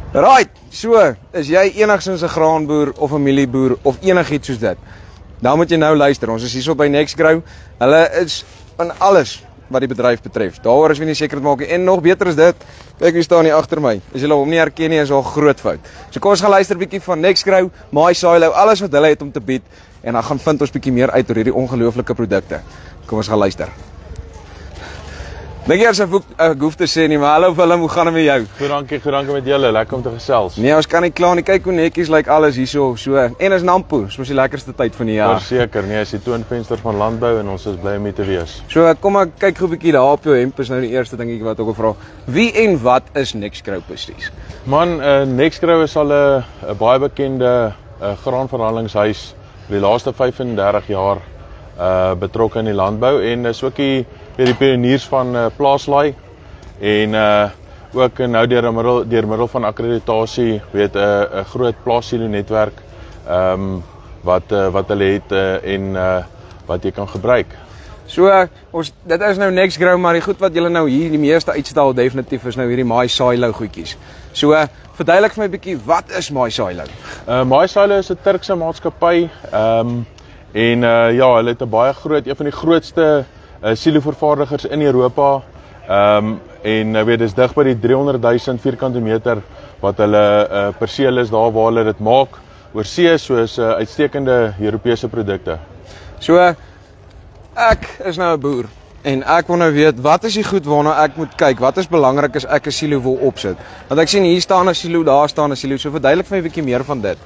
Right, so, is jy enigstens 'n graanboer of 'n mielieboer of enigiets soos dit? Dan moet jy nou luister, ons is hierso by Nexgrow. Hulle is in alles wat die bedryf betref. Daaroor is we nie seker te maak nie. En nog beter is dit, kyk wie staan hier agter my. As julle hom nie herken nie, is al groot fout. So kom ons gaan luister bietjie van Nexgrow, MySilo, alles wat hulle het om te bied en dan gaan vind ons bietjie meer uit oor hierdie ongelooflike produkte. Kom ons gaan luister. Dink jy as ek hoef te sê nie, maar hallo Willem, hoe gaan dit met jou? Goed dankie met julle, lekker om te gesels. Nee, ons kan nie kla nie, kyk hoe netjies lyk alles hierso, so. En is Nampo, soos die lekkerste tyd van die jaar. Verseker, nee, is die toonvenster van landbou en ons is bly om hier te wees. So, kom maar kyk gou 'n bietjie daar op jou hemp, is nou die eerste ding wat ek wil vra. Wie en wat is Nexgrow presies? Man, Nexgrow is al 'n baie bekende graanverhandelingshuis vir die laaste 35 jaar betrokke in die landbou en is ook die pioniers van plaaslaai en ook nou deur middel van akkreditasie weet 'n groot plaassilo netwerk wat hulle het en wat jy kan gebruik. So, dit is nou Nexgrow, maar die goed wat julle nou hier die meeste uitstal definitief is nou hierdie MySilo goedjies. So, verduidelik vir my 'n bietjie, wat is MySilo? MySilo is 'n Turkse maatskappy en ja, hulle het 'n baie groot, een van die grootste silovervaardigers in Europa en weet dis dig by die 300,000 vierkante meter wat hulle perseel is daar waar hulle dit maak oor see, soos uitstekende Europese produkte. So, ek is nou 'n boer en ek wil nou weet, wat is die goed waarna ek moet kyk? Wat is belangrik as ek 'n silo wil opsit? Want ek sien hier staan 'n silo, daar staan 'n silo. So verduidelik vir my 'n bietjie meer van dit.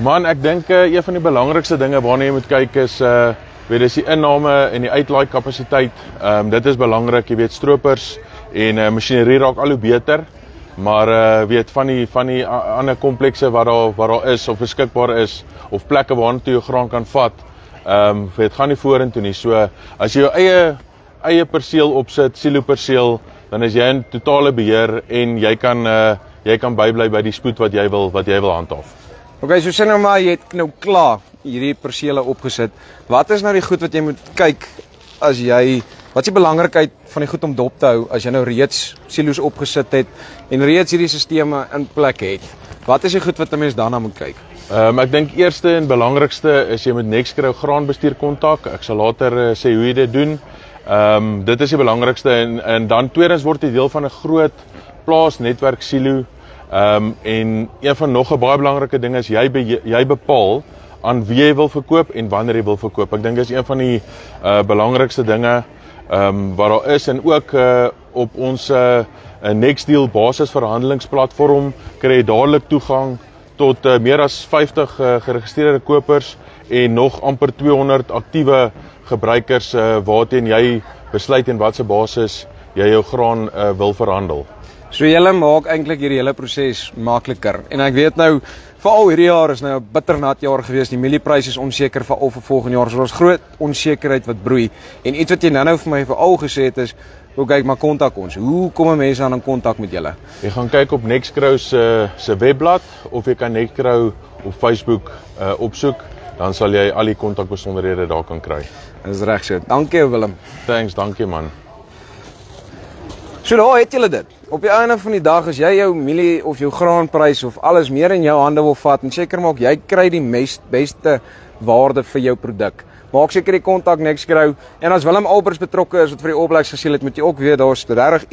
Man, ek dink een van die belangrikste dinge waarna jy moet kyk is weet dis die inname en die uitlaai kapasiteit. Dit is belangrik, jy weet stroopers en masjinerie raak al hoe beter, maar weet van die ander komplekse wat daar is of beskikbaar is of plekke waarna jy jou graan kan vat, weet gaan nie vorentoe nie. So as jy jou eie perseel opsit, silo perseel, dan is jy in totale beheer en jy kan bybly by die spoed wat jy wil handhaaf. Okay, so sê nou maar jy het nou klaar hierdie persele opgesit. Wat is nou die goed wat jy moet kyk as wat is die belangrikheid van die goed om dop te hou as jy nou reeds silo's opgesit het en reeds hierdie sisteme in plek het? Wat is die goed wat 'n mens daarna moet kyk? Ek dink eerste en belangrikste is jy moet Nexgrow graanbestuur kontak. Ek sal later sê hoe jy dit doen. Dit is die belangrikste en dan tweedens word jy deel van 'n groot plaasnetwerk silo. En een van nog 'n baie belangrike ding is jy bepaal aan wie jy wil verkoop en wanneer jy wil verkoop. Ek dink dis een van die belangrikste dinge wat daar is en ook op ons Nexdeal basisverhandelingsplatform kry jy dadelik toegang tot meer as 50 geregistreerde kopers en nog amper 200 aktiewe gebruikers waarteen jy besluit en watse basis jy jou graan wil verhandel. So julle maak eintlik hierdie hele proses makliker. En ek weet nou, veral hierdie jaar is nou 'n bitternat jaar gewees. Die mieliepryse is onseker veral vir volgende jaar. So daar's groot onsekerheid wat broei. En iets wat jy nou vir my veral gesê het is, kyk maar kontak ons. Hoe kom mense aan in kontak met julle? Jy gaan kyk op Nexgrow se webblad of jy kan Nexgrow op Facebook opsoek, dan sal jy al die kontakbesonderhede daar kan kry. Dis reg so. Dankie Willem. Thanks, dankie man. So daar het julle dit. Op die einde van die dag as jy jou mielie of jou graanprys of alles meer in jou hande wil vat en seker maak jy kry die beste waarde vir jou produk. Maak seker die kontak Nexgrow en as Willem Albers betrokke is wat vir die opleids gesiel het, moet jy ook weet daar's regtig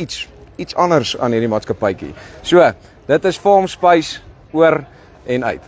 iets anders aan hierdie maatskappytjie. So, dit is Farm Spice oor en uit.